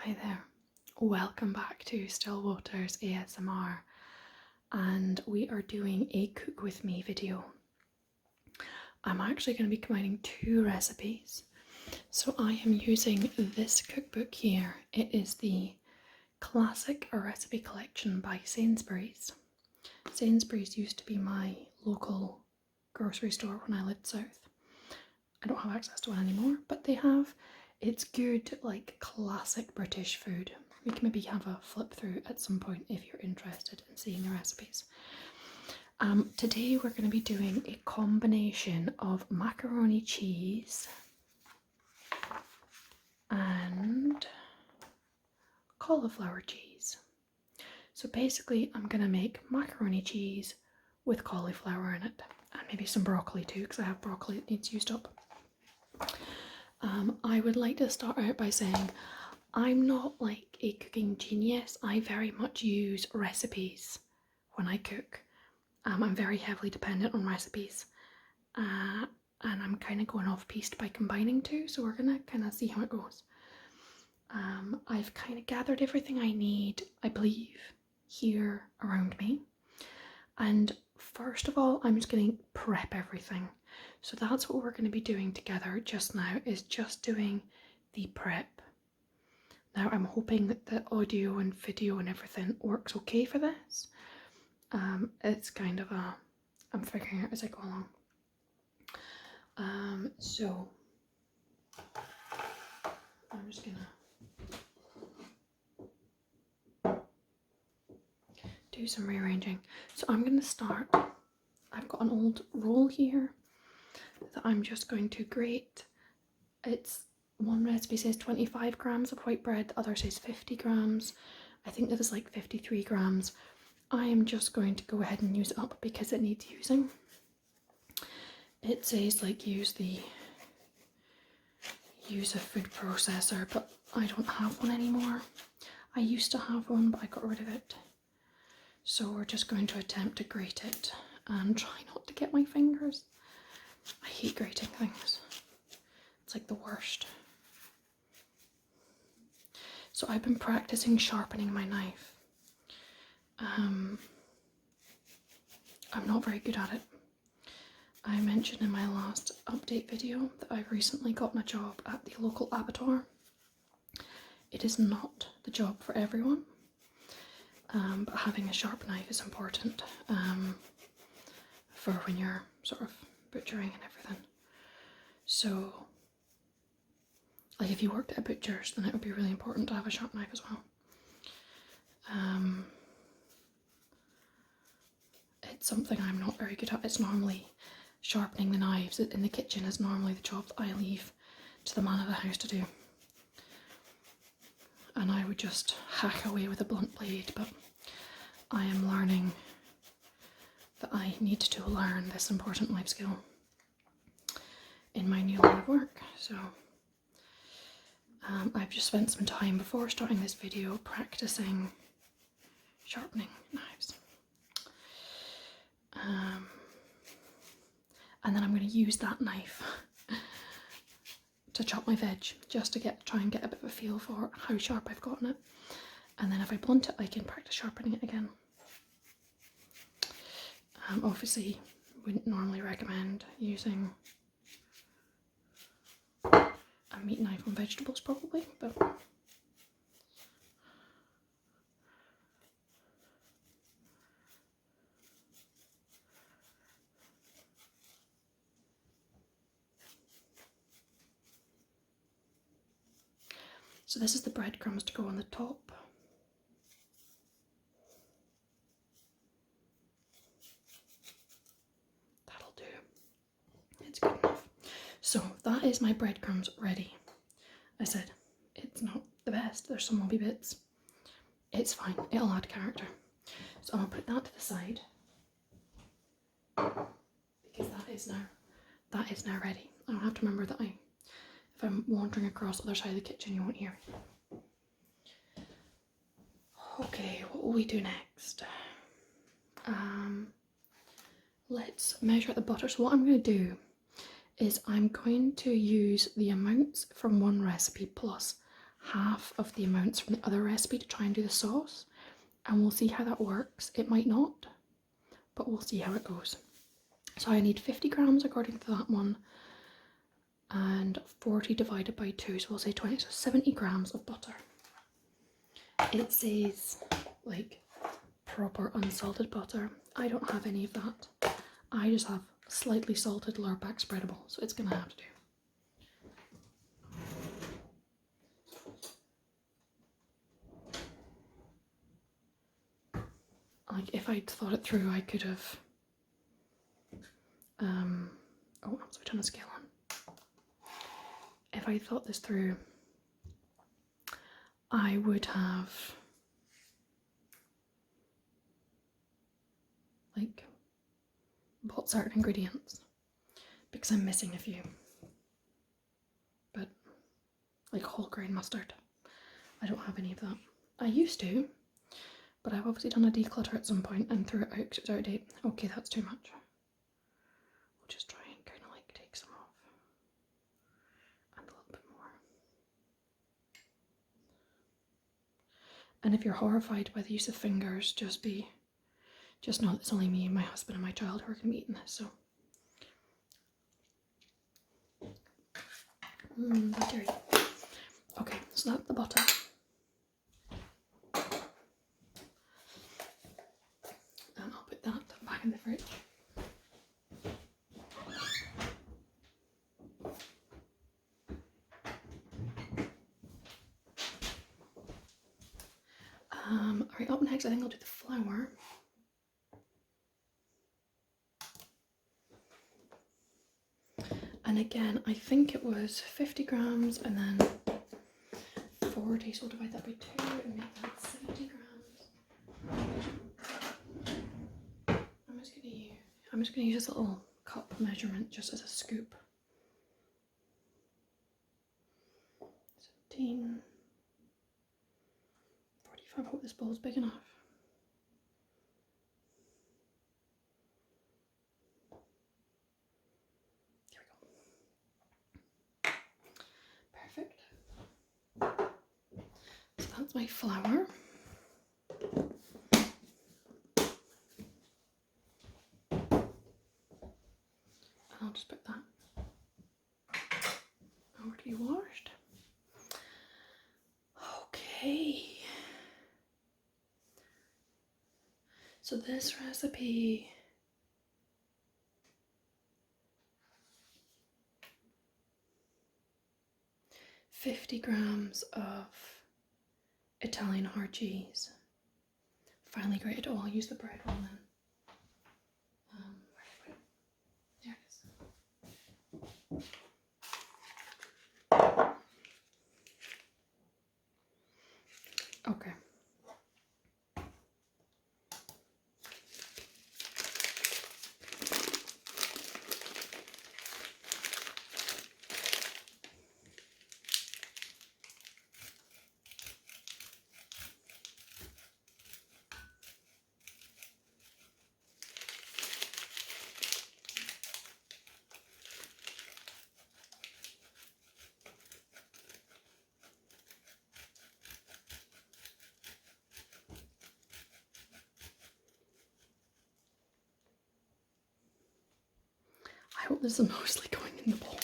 Hi there, welcome back to Stillwater's ASMR, and we are doing a cook with me video. I'm actually going to be combining two recipes. So I am using this cookbook here. It is the Classic Recipe Collection by Sainsbury's. Sainsbury's used to be my local grocery store when I lived south. I don't have access to one anymore, but they have. It's good, like classic British food. We can maybe have a flip through at some point if you're interested in seeing the recipes. Today we're going to be doing a combination of macaroni cheese and cauliflower cheese. So basically I'm going to make macaroni cheese with cauliflower in it, and maybe some broccoli too, because I have broccoli that needs used up. I would like to start out by saying I'm not like a cooking genius. I very much use recipes when I cook. I'm very heavily dependent on recipes, and I'm kind of going off piste by combining two, so we're gonna kind of see how it goes. I've kind of gathered everything I need, I believe, here around me, and first of all I'm just going to prep everything. So that's what we're going to be doing together just now, is just doing the prep. Now I'm hoping that the audio and video and everything works okay for this. It's kind of I'm figuring out as I go along. So I'm just gonna do some rearranging. So I'm gonna start. I've got an old roll here that I'm just going to grate. It's one recipe says 25 grams of white bread, the other says 50 grams. I think this is like 53 grams. I am just going to go ahead and use it up because it needs using. It says like use a food processor, but I don't have one anymore. I used to have one, but I got rid of it. So we're just going to attempt to grate it and try not to get my fingers. I hate grating things. It's like the worst. So I've been practicing sharpening my knife. I'm not very good at it. I mentioned in my last update video that I've recently gotten a job at the local abattoir. It is not the job for everyone, but having a sharp knife is important for when you're sort of butchering and everything. So, like if you worked at a butcher's, then it would be really important to have a sharp knife as well. It's something I'm not very good at. It's normally sharpening the knives in the kitchen is normally the job that I leave to the man of the house to do. And I would just hack away with a blunt blade, but I am learning that I need to learn this important life skill in my new line of work. So I've just spent some time before starting this video practicing sharpening knives. And then I'm going to use that knife to chop my veg, just to try and get a bit of a feel for how sharp I've gotten it. And then if I blunt it, I can practice sharpening it again. Obviously, wouldn't normally recommend using a meat knife on vegetables probably, but so this is the breadcrumbs to go on the top. That'll do. It's good enough. So that is my breadcrumbs ready. I said it's not the best, there's some lumpy bits. It's fine, it'll add character. So I'm gonna put that to the side because that is now ready. I don't have to remember that if I'm wandering across the other side of the kitchen, you won't hear me. Okay, what will we do next? Let's measure the butter. So what I'm going to do is I'm going to use the amounts from one recipe plus half of the amounts from the other recipe to try and do the sauce, and we'll see how that works. It might not, but we'll see how it goes. So I need 50 grams according to that one, and 40 divided by 2, so we'll say 20, so 70 grams of butter. It says like proper unsalted butter. I don't have any of that. I just have slightly salted Lurpak spreadable, so it's gonna have to do. Like, if I'd thought it through, I could have oh, so I turn the scale on. If I thought this through, I would have like bought certain ingredients because I'm missing a few. But like whole grain mustard, I don't have any of that. I used to, but I've obviously done a declutter at some point and threw it out because it's out of date. Okay, that's too much. We'll just try and kind of like take some off. And a little bit more. And if you're horrified by the use of fingers, just know that it's only me, my husband and my child who are going to be eating this, so. Buttery. Okay, so that's the butter. And I'll put that back in the fridge. Alright, up next I think I'll do the flour. And again, I think it was 50 grams and then 40, so we'll divide that by 2 and make that 70 grams. I'm just gonna use this little cup measurement just as a scoop. 17, 45, I hope this bowl is big enough. Perfect. So that's my flour. I'll just put that over to be washed. Okay. So this recipe $50 grams of Italian hard cheese, finely grated. Oh, I'll use the bread one then. Where did I put it? There it is. Okay. I hope this is mostly going in the bowl.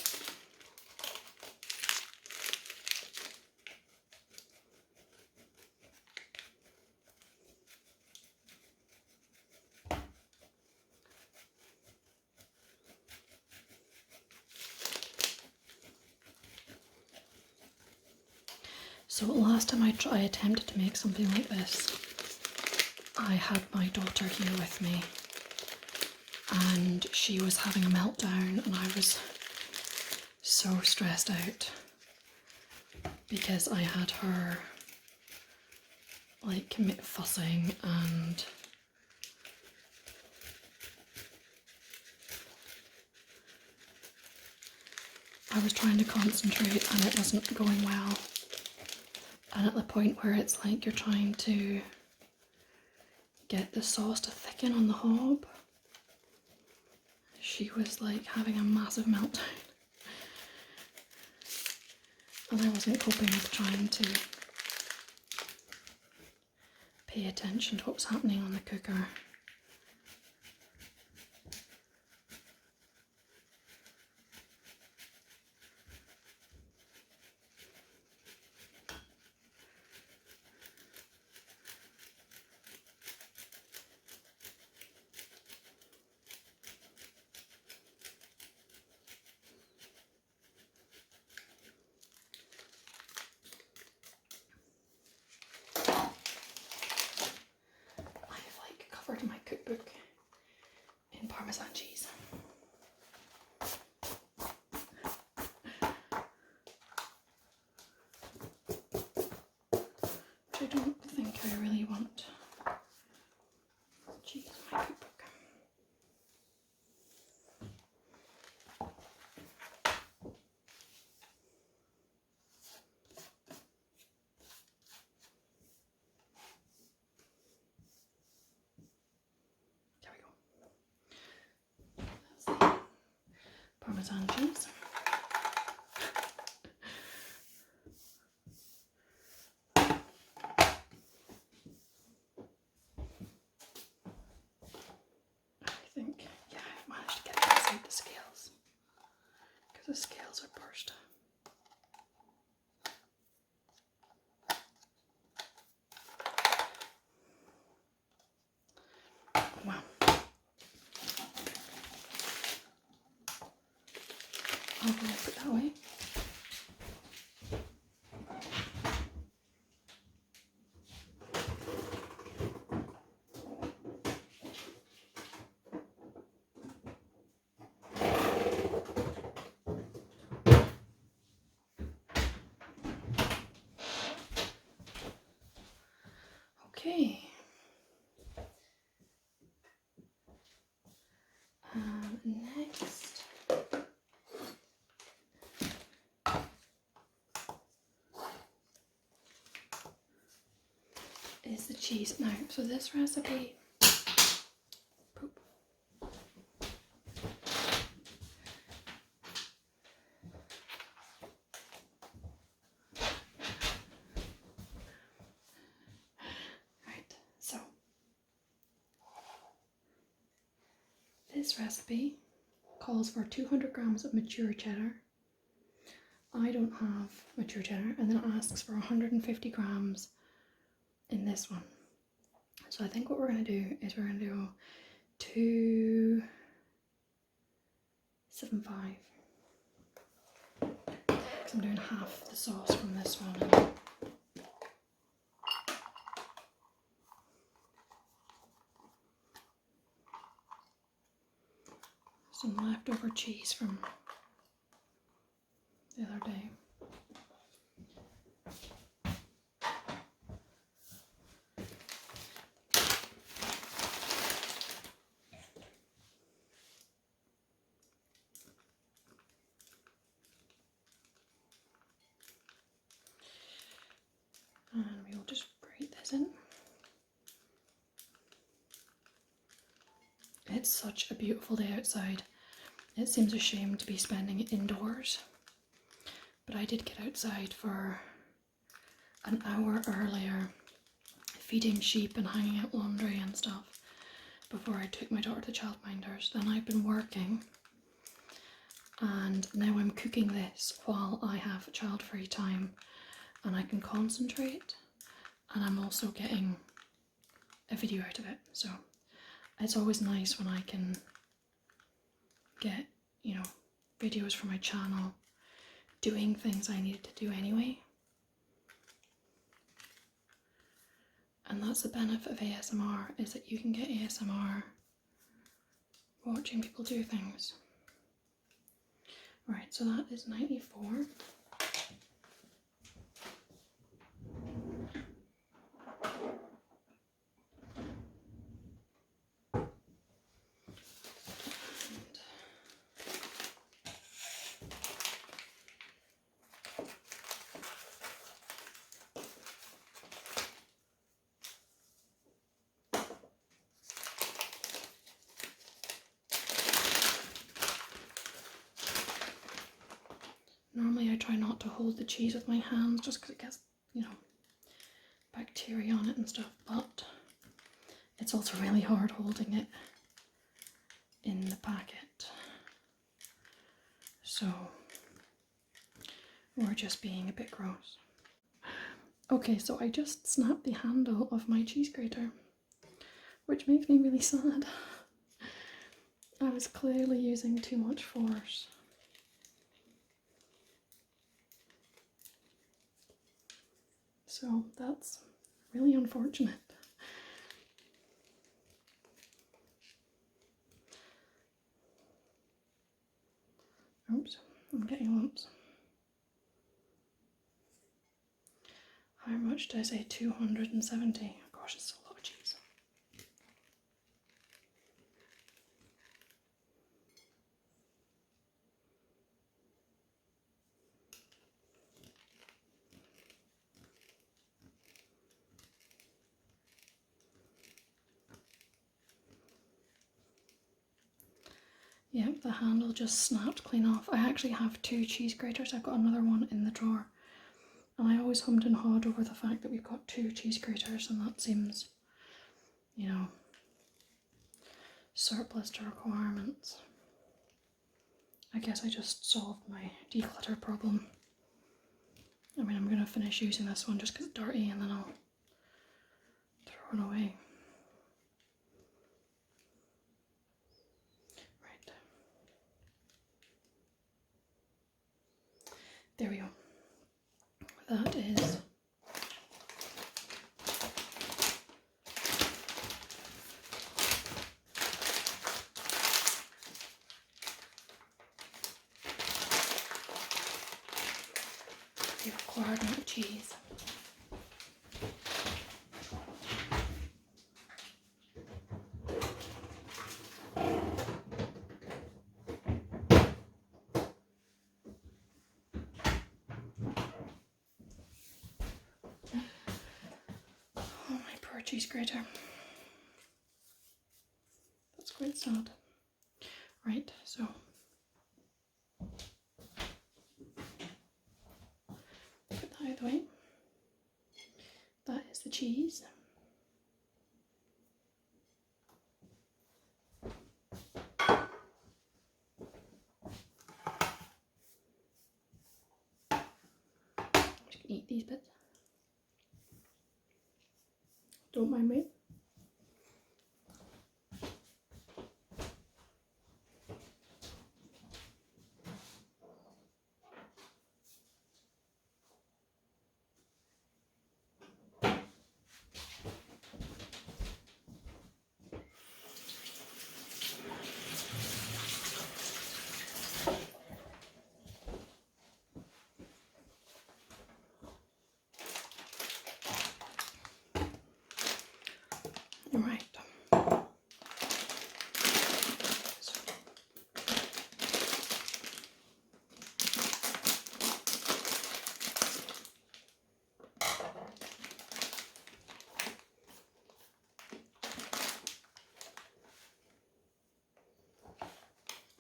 So last time I attempted to make something like this, I had my daughter here with me and she was having a meltdown and I was so stressed out because I had her like fussing and I was trying to concentrate and it wasn't going well. And at the point where it's like you're trying to get the sauce to thicken on the hob, she was like having a massive meltdown. and I wasn't coping with trying to pay attention to what was happening on the cooker. Covered my cookbook in Parmesan cheese. Which I don't think I really want cheese in my cookbook. Parmesan cheese. I think, yeah, I've managed to get it inside the scales because the scales are burst. Wow. I'll put that away. Okay. Next is the cheese. Now, so this recipe, poop. Right, so this recipe calls for 200 grams of mature cheddar. I don't have mature cheddar, and then it asks for 150 grams in this one. So I think what we're going to do is we're going to do 275. Because I'm doing half the sauce from this one. And some leftover cheese from the other day. And we'll just break this in. It's such a beautiful day outside. It seems a shame to be spending it indoors. But I did get outside for an hour earlier, feeding sheep and hanging out laundry and stuff before I took my daughter to childminders. Then I've been working, and now I'm cooking this while I have child-free time and I can concentrate, and I'm also getting a video out of it. So it's always nice when I can get, you know, videos for my channel doing things I needed to do anyway. And that's the benefit of ASMR, is that you can get ASMR watching people do things. Right, so that is 94. Normally I try to hold the cheese with my hands just because it gets, you know, bacteria on it and stuff, but it's also really hard holding it in the packet. So we're just being a bit gross. Okay, so I just snapped the handle of my cheese grater, which makes me really sad. I was clearly using too much force. So that's really unfortunate. Oops, I'm getting lumps. How much did I say? 270. Oh gosh, it's a lot of cheese. Yep, the handle just snapped clean off. I actually have 2 cheese graters. I've got another one in the drawer. And I always hummed and hawed over the fact that we've got 2 cheese graters, and that seems, you know, surplus to requirements. I guess I just solved my declutter problem. I mean, I'm going to finish using this one just because it's dirty and then I'll throw it away. Right. There we go. That is the required amount of cheese. Oh, my poor cheese grater. That's quite sad. Right, so put that out of the way. That is the cheese. Just gonna eat these bits. Don't mind me. Right.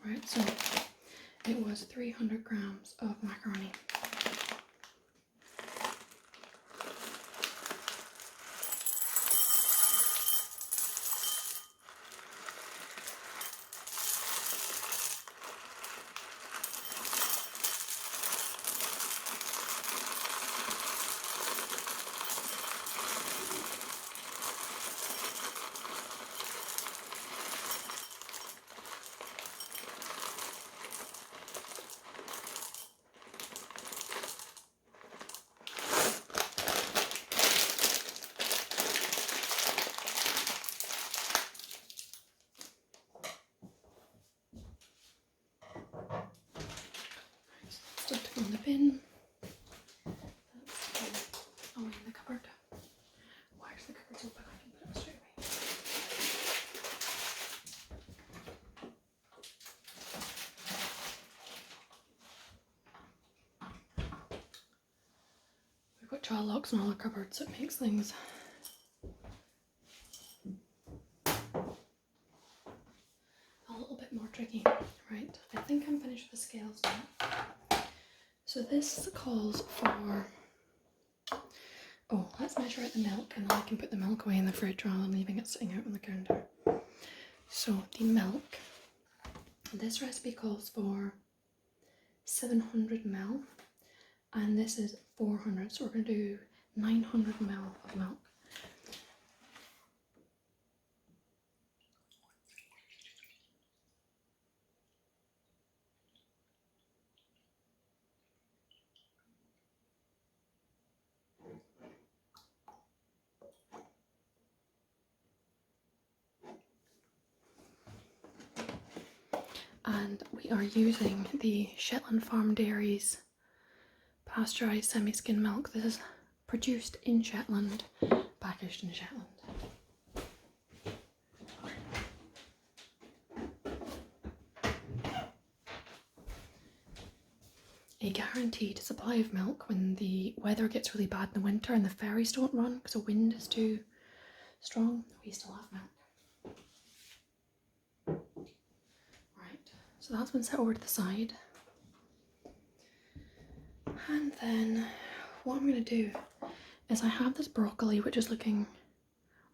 Right, so it was 300 grams of macaroni. Stuff to go in the bin. That's away in the cupboard. Why is the cupboard open? I can put it straight away. We've got child locks on all our cupboards, so it makes things a little bit more tricky. Right, I think I'm finished with the scales now. So this calls for, oh, let's measure out the milk and then I can put the milk away in the fridge rather than leaving it sitting out on the counter. So the milk, this recipe calls for 700 ml and this is 400, so we're going to do 900 ml of milk. And we are using the Shetland Farm Dairies pasteurised semi-skim milk. This is produced in Shetland, packaged in Shetland. A guaranteed supply of milk when the weather gets really bad in the winter and the ferries don't run because the wind is too strong. We still have milk. Right, so that's been set over to the side. And then what I'm going to do is I have this broccoli which is looking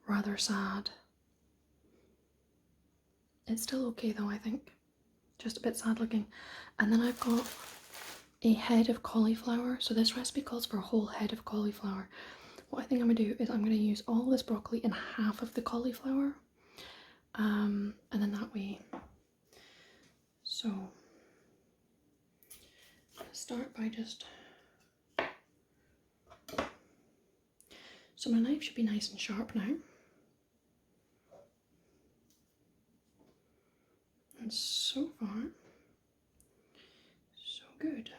rather sad. It's still okay though, I think. Just a bit sad looking. And then I've got a head of cauliflower. So this recipe calls for a whole head of cauliflower. What I think I'm going to do is I'm going to use all this broccoli and half of the cauliflower. And then that way. So I'm going to start by just... So my knife should be nice and sharp now. And so far, so good.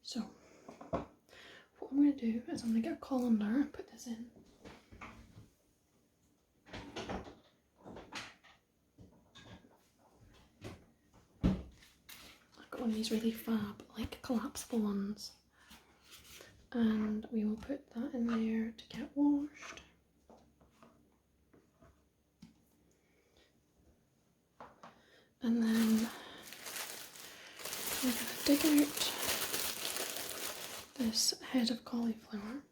So, what I'm going to do is I'm going to get a colander and put this in. I've got one of these really fab, like collapsible ones. And we will put that in there to get washed. And then we're going to dig out this head of cauliflower.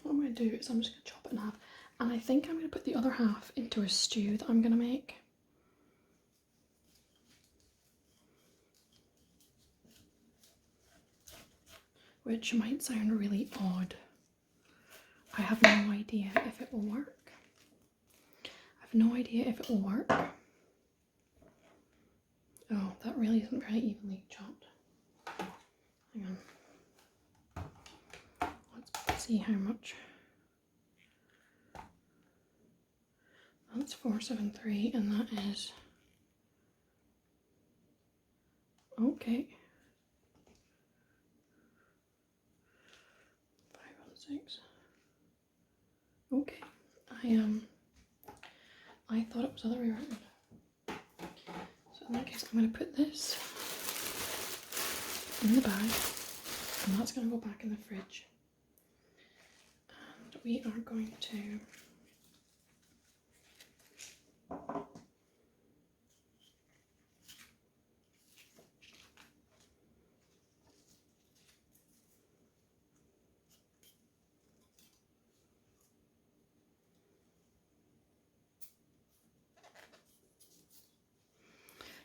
What I'm going to do is I'm just going to chop it in half. And I think I'm going to put the other half into a stew that I'm going to make. Which might sound really odd. I have no idea if it will work. I have no idea if it will work. Oh, that really isn't very evenly chopped. Hang on. Let's see how much. That's 473 and that is... Okay. 516. Okay. I thought it was the other way around. So in that case I'm going to put this in the bag and that's going to go back in the fridge. And we are going to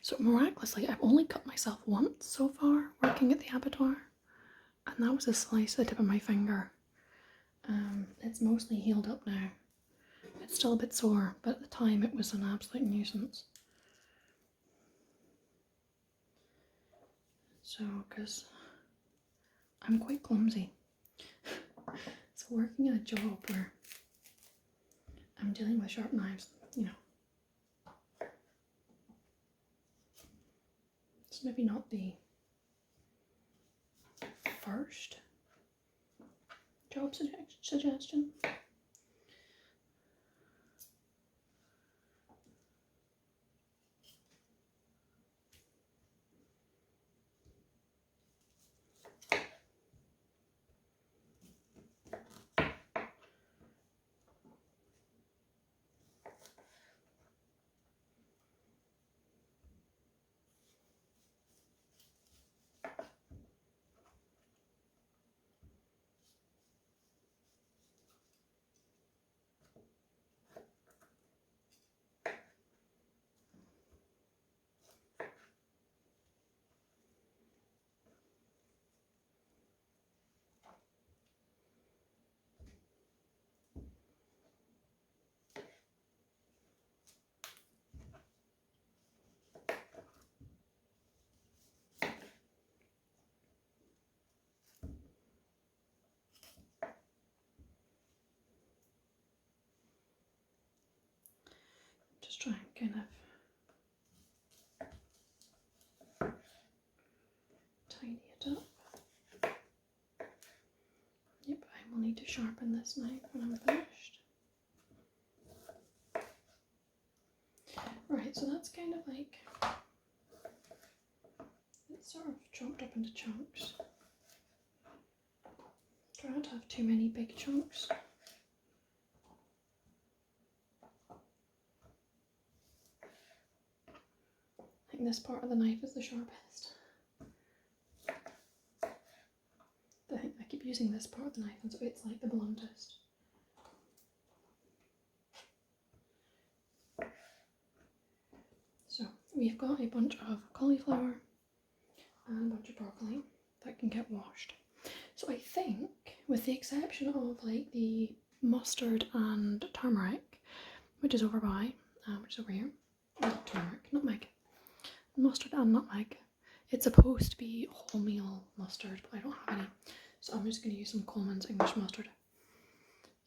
So miraculously, I've only cut myself once so far working at the abattoir, and that was a slice at the tip of my finger. It's mostly healed up now. It's still a bit sore, but at the time it was an absolute nuisance. So, because I'm quite clumsy. So working in a job where I'm dealing with sharp knives, you know, it's maybe not the first job suggestion. kind of tidy it up. Yep, I will need to sharpen this knife when I'm finished. Right, so that's kind of like, it's sort of chopped up into chunks. Try not to have too many big chunks. I think this part of the knife is the sharpest. I keep using this part of the knife and so it's like the bluntest. So we've got a bunch of cauliflower and a bunch of broccoli that can get washed. So I think, with the exception of like the mustard and turmeric, which is over by, which is over here, not turmeric, nutmeg, mustard and nutmeg. It's supposed to be wholemeal mustard, but I don't have any, so I'm just going to use some Coleman's English mustard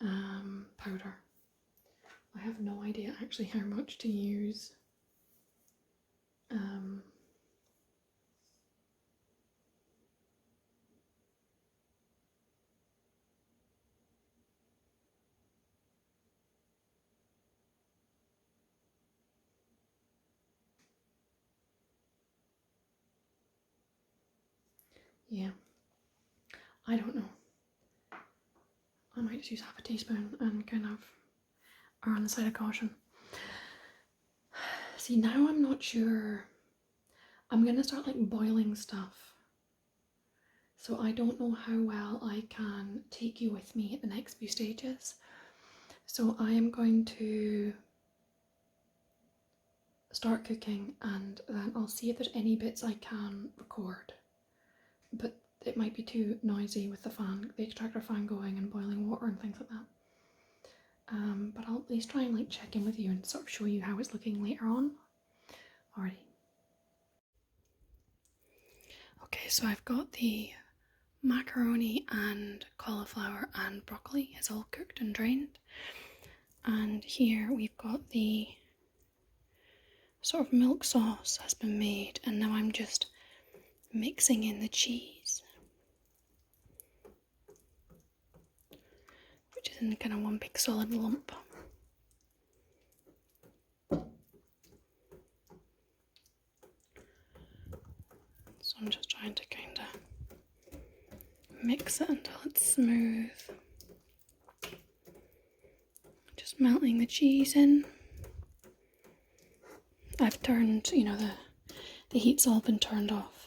powder. I have no idea actually how much to use. Yeah, I don't know. I might just use half a teaspoon and kind of err on the side of caution. See, now I'm not sure. I'm gonna start like boiling stuff. So I don't know how well I can take you with me at the next few stages. So I am going to start cooking and then I'll see if there's any bits I can record. But it might be too noisy with the fan, the extractor fan going and boiling water and things like that. But I'll at least try and like check in with you and sort of show you how it's looking later on. Alrighty. Okay, so I've got the macaroni and cauliflower and broccoli is all cooked and drained. And here we've got the sort of milk sauce has been made and now I'm just mixing in the cheese, which is in kind of one big solid lump. So I'm just trying to kind of mix it until it's smooth. Just melting the cheese in. I've turned, you know, the heat's all been turned off.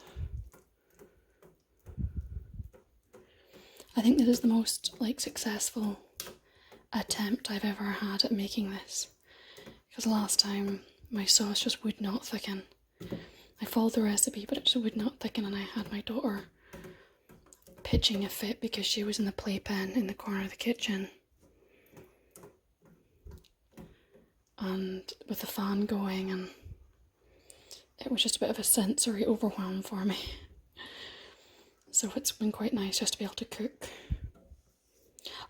I think this is the most like successful attempt I've ever had at making this, because last time my sauce just would not thicken. I followed the recipe but it just would not thicken and I had my daughter pitching a fit because she was in the playpen in the corner of the kitchen and with the fan going, and it was just a bit of a sensory overwhelm for me. So it's been quite nice just to be able to cook.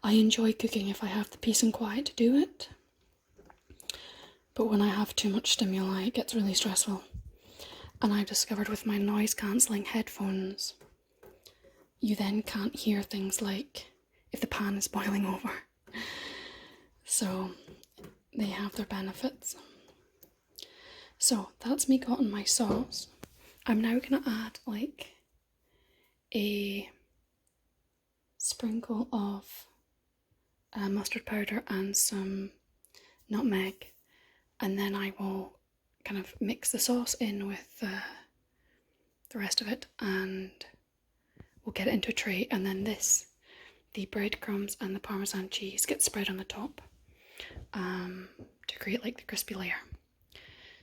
I enjoy cooking if I have the peace and quiet to do it, but when I have too much stimuli it gets really stressful. And I've discovered with my noise cancelling headphones, you then can't hear things like if the pan is boiling over. So they have their benefits. So that's me gotten my sauce. I'm now going to add like a sprinkle of mustard powder and some nutmeg, and then I will kind of mix the sauce in with the rest of it and we'll get it into a tray, and then the breadcrumbs and the Parmesan cheese get spread on the top to create like the crispy layer.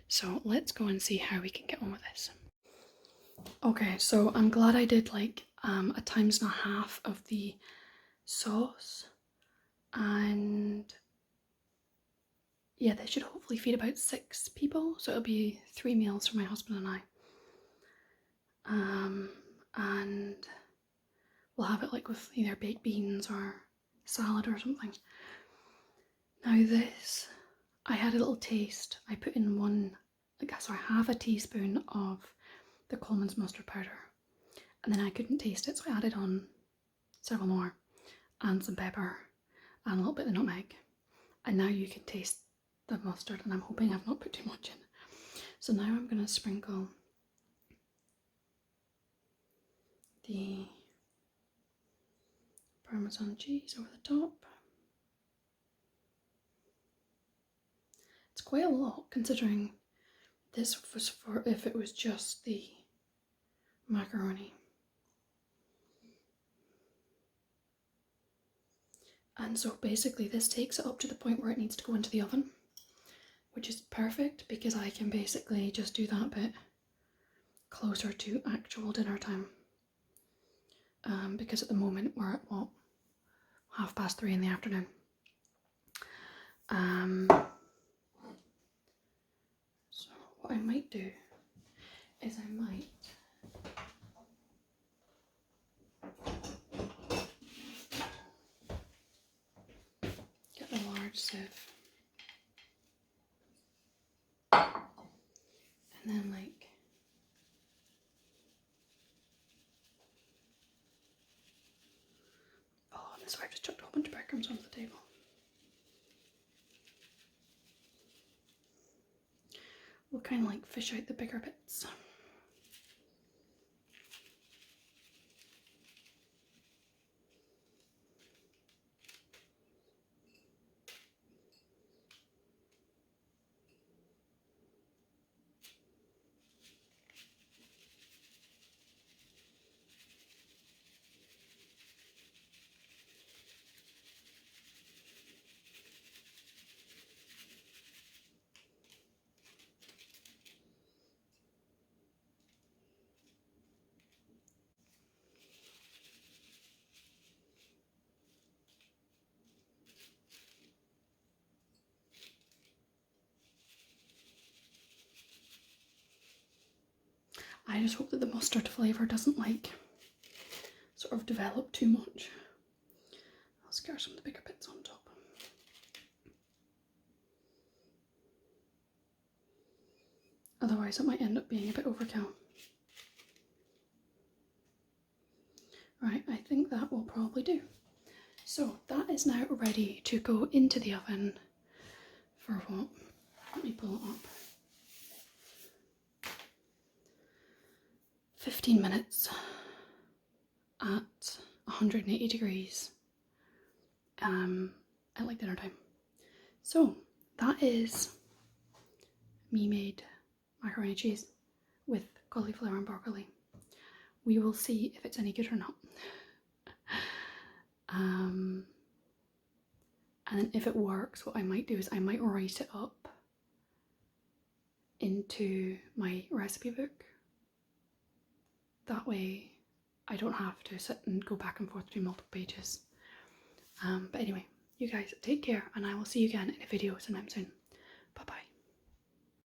So let's go and see how we can get on with this. Okay, so I'm glad I did like a times and a half of the sauce, and yeah, they should hopefully feed about 6 people, so it'll be 3 meals for my husband and I. And we'll have it like with either baked beans or salad or something. Now this, I had a little taste. I put in half a teaspoon of the Coleman's mustard powder, and then I couldn't taste it, so I added on several more, and some pepper, and a little bit of nutmeg. And now you can taste the mustard, and I'm hoping I've not put too much in. So now I'm going to sprinkle the Parmesan cheese over the top. It's quite a lot considering this was for if it was just the macaroni. And so basically this takes it up to the point where it needs to go into the oven, which is perfect because I can basically just do that bit closer to actual dinner time. Because at the moment we're at what, 3:30 in the afternoon. So what I might do is I might get the large sieve and then like this way I've just chucked a whole bunch of breadcrumbs onto the table. We'll kind of like fish out the bigger bits. I just hope that the mustard flavour doesn't like sort of develop too much. I'll scatter some of the bigger bits on top. Otherwise it might end up being a bit overkill. Right, I think that will probably do. So that is now ready to go into the oven for what? Let me pull it up. 15 minutes at 180 degrees at like dinner time. So that is me made macaroni and cheese with cauliflower and broccoli. We will see if it's any good or not. And then if it works, what I might do is I might write it up into my recipe book. That way I don't have to sit and go back and forth between multiple pages. But anyway, you guys take care and I will see you again in a video sometime soon. Bye bye.